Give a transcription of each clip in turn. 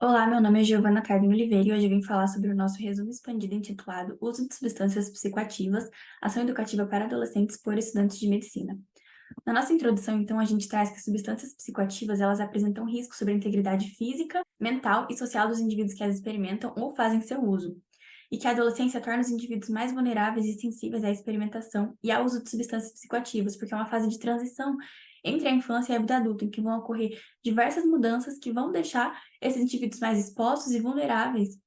Olá, meu nome é Giovana Carmen Oliveira e hoje eu vim falar sobre o nosso resumo expandido intitulado Uso de Substâncias Psicoativas, Ação Educativa para Adolescentes por Estudantes de Medicina. Na nossa introdução, então, a gente traz que as substâncias psicoativas, elas apresentam riscos sobre a integridade física, mental e social dos indivíduos que as experimentam ou fazem seu uso, e que a adolescência torna os indivíduos mais vulneráveis e sensíveis à experimentação e ao uso de substâncias psicoativas, porque é uma fase de transição entre a infância e a vida adulta, em que vão ocorrer diversas mudanças que vão deixar esses indivíduos mais expostos e vulneráveis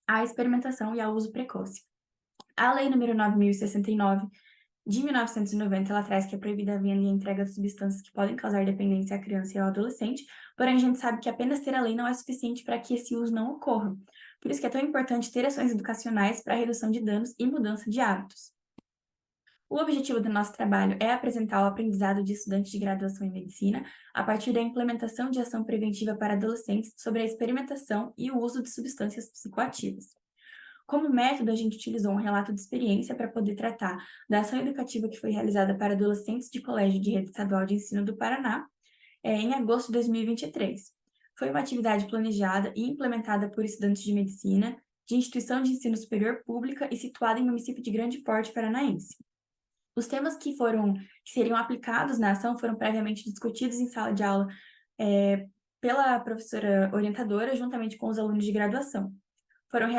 à experimentação e ao uso precoce. A Lei número 9.069 de 1990, ela traz que é proibida a venda e a entrega de substâncias que podem causar dependência à criança e ao adolescente, porém a gente sabe que apenas ter a lei não é suficiente para que esse uso não ocorra. Por isso que é tão importante ter ações educacionais para a redução de danos e mudança de hábitos. O objetivo do nosso trabalho é apresentar o aprendizado de estudantes de graduação em medicina a partir da implementação de ação preventiva para adolescentes sobre a experimentação e o uso de substâncias psicoativas. Como método, a gente utilizou um relato de experiência para poder tratar da ação educativa que foi realizada para adolescentes de colégio de rede estadual de ensino do Paraná, em agosto de 2023. Foi uma atividade planejada e implementada por estudantes de medicina de instituição de ensino superior pública e situada em município de grande porte paranaense. Os temas que seriam aplicados na ação foram previamente discutidos em sala de aula pela professora orientadora, juntamente com os alunos de graduação. Foram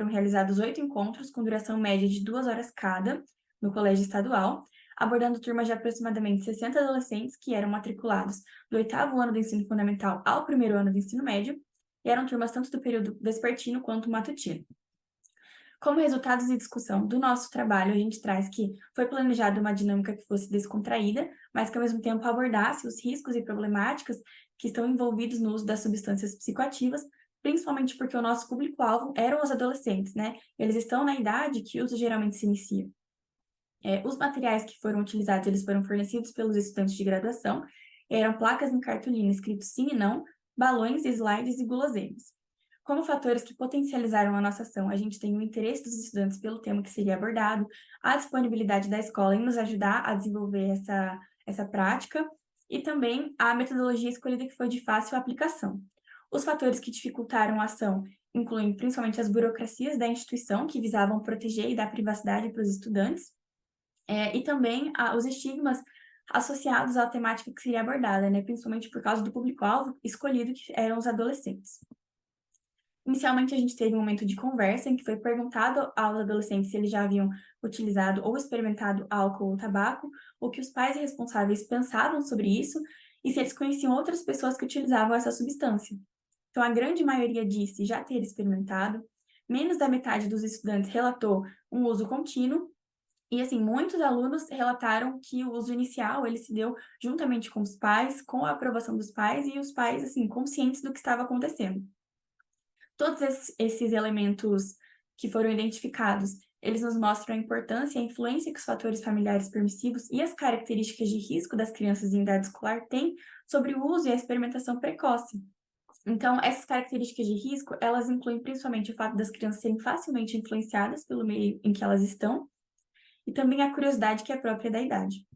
realizados 8 encontros, com duração média de 2 horas cada, no colégio estadual, abordando turmas de aproximadamente 60 adolescentes que eram matriculados do 8º ano do ensino fundamental ao 1º ano do ensino médio, e eram turmas tanto do período vespertino quanto matutino. Como resultados de discussão do nosso trabalho, a gente traz que foi planejada uma dinâmica que fosse descontraída, mas que ao mesmo tempo abordasse os riscos e problemáticas que estão envolvidos no uso das substâncias psicoativas, principalmente porque o nosso público-alvo eram os adolescentes, né? Eles estão na idade que o uso geralmente se inicia. Os materiais que foram utilizados, eles foram fornecidos pelos estudantes de graduação, eram placas em cartolina escrito sim e não, balões, slides e guloseimas. Como fatores que potencializaram a nossa ação, a gente tem o interesse dos estudantes pelo tema que seria abordado, a disponibilidade da escola em nos ajudar a desenvolver essa prática, e também a metodologia escolhida que foi de fácil aplicação. Os fatores que dificultaram a ação incluem principalmente as burocracias da instituição, que visavam proteger e dar privacidade para os estudantes, e também os estigmas associados à temática que seria abordada, né, principalmente por causa do público-alvo escolhido, que eram os adolescentes. Inicialmente, a gente teve um momento de conversa em que foi perguntado aos adolescentes se eles já haviam utilizado ou experimentado álcool ou tabaco, o que os pais responsáveis pensavam sobre isso e se eles conheciam outras pessoas que utilizavam essa substância. Então, a grande maioria disse já ter experimentado, menos da metade dos estudantes relatou um uso contínuo, e, assim, muitos alunos relataram que o uso inicial, ele se deu juntamente com os pais, com a aprovação dos pais, e os pais, assim, conscientes do que estava acontecendo. Todos esses elementos que foram identificados, eles nos mostram a importância e a influência que os fatores familiares permissivos e as características de risco das crianças em idade escolar têm sobre o uso e a experimentação precoce. Então, essas características de risco, elas incluem principalmente o fato das crianças serem facilmente influenciadas pelo meio em que elas estão, e também a curiosidade que é própria da idade.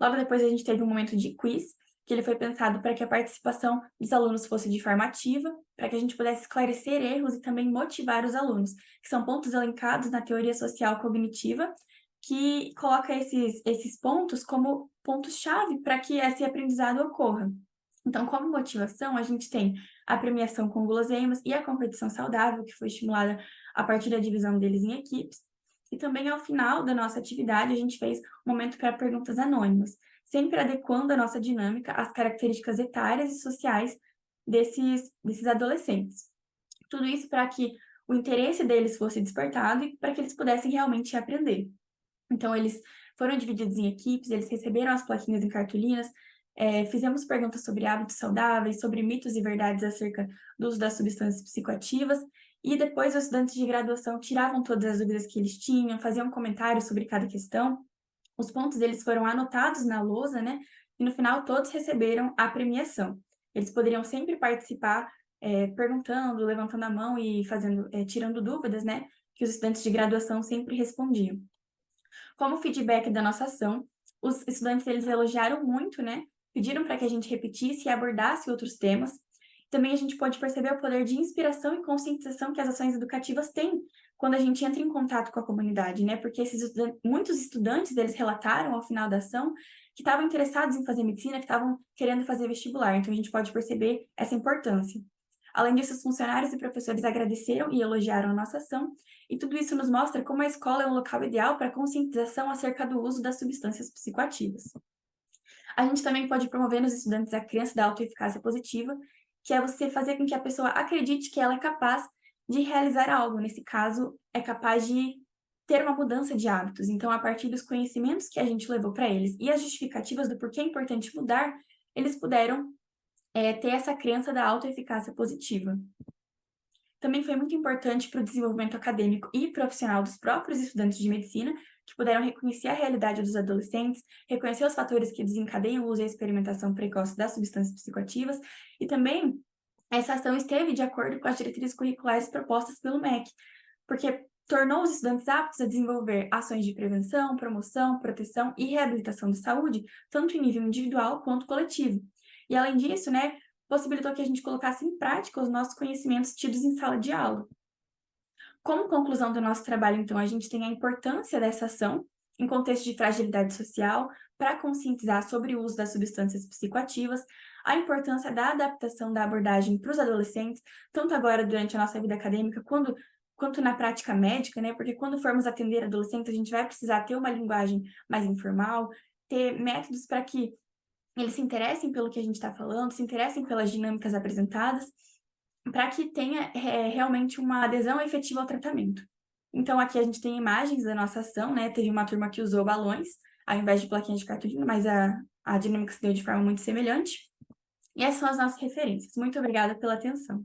Logo depois, a gente teve um momento de quiz, que ele foi pensado para que a participação dos alunos fosse de forma ativa, para que a gente pudesse esclarecer erros e também motivar os alunos, que são pontos elencados na teoria social cognitiva, que coloca esses pontos como pontos-chave para que esse aprendizado ocorra. Então, como motivação, a gente tem a premiação com guloseimas e a competição saudável, que foi estimulada a partir da divisão deles em equipes. E também, ao final da nossa atividade, a gente fez um momento para perguntas anônimas, sempre adequando a nossa dinâmica às características etárias e sociais desses adolescentes. Tudo isso para que o interesse deles fosse despertado e para que eles pudessem realmente aprender. Então, eles foram divididos em equipes, eles receberam as plaquinhas em cartolinas, fizemos perguntas sobre hábitos saudáveis, sobre mitos e verdades acerca do uso das substâncias psicoativas, e depois os estudantes de graduação tiravam todas as dúvidas que eles tinham, faziam comentários sobre cada questão, os pontos deles foram anotados na lousa, né, e no final todos receberam a premiação. Eles poderiam sempre participar, perguntando, levantando a mão e tirando dúvidas, né, que os estudantes de graduação sempre respondiam. Como feedback da nossa ação, os estudantes eles elogiaram muito, né? Pediram para que a gente repetisse e abordasse outros temas. Também a gente pode perceber o poder de inspiração e conscientização que as ações educativas têm quando a gente entra em contato com a comunidade, né? Porque muitos estudantes, eles relataram ao final da ação que estavam interessados em fazer medicina, que estavam querendo fazer vestibular. Então, a gente pode perceber essa importância. Além disso, os funcionários e professores agradeceram e elogiaram a nossa ação, e tudo isso nos mostra como a escola é um local ideal para conscientização acerca do uso das substâncias psicoativas. A gente também pode promover nos estudantes a crença da autoeficácia positiva, que é você fazer com que a pessoa acredite que ela é capaz de realizar algo. Nesse caso, é capaz de ter uma mudança de hábitos. Então, a partir dos conhecimentos que a gente levou para eles e as justificativas do porquê é importante mudar, eles puderam ter essa crença da autoeficácia positiva. Também foi muito importante para o desenvolvimento acadêmico e profissional dos próprios estudantes de medicina, que puderam reconhecer a realidade dos adolescentes, reconhecer os fatores que desencadeiam o uso e a experimentação precoce das substâncias psicoativas, e também essa ação esteve de acordo com as diretrizes curriculares propostas pelo MEC, porque tornou os estudantes aptos a desenvolver ações de prevenção, promoção, proteção e reabilitação de saúde, tanto em nível individual quanto coletivo. E, além disso, né, possibilitou que a gente colocasse em prática os nossos conhecimentos tidos em sala de aula. Como conclusão do nosso trabalho, então, a gente tem a importância dessa ação em contexto de fragilidade social para conscientizar sobre o uso das substâncias psicoativas, a importância da adaptação da abordagem para os adolescentes, tanto agora durante a nossa vida acadêmica, quanto na prática médica, né? Porque quando formos atender adolescentes, a gente vai precisar ter uma linguagem mais informal, ter métodos para que eles se interessem pelo que a gente está falando, se interessem pelas dinâmicas apresentadas, para que tenha realmente uma adesão efetiva ao tratamento. Então, aqui a gente tem imagens da nossa ação, né? Teve uma turma que usou balões, ao invés de plaquinhas de cartolina, mas a dinâmica se deu de forma muito semelhante. E essas são as nossas referências. Muito obrigada pela atenção.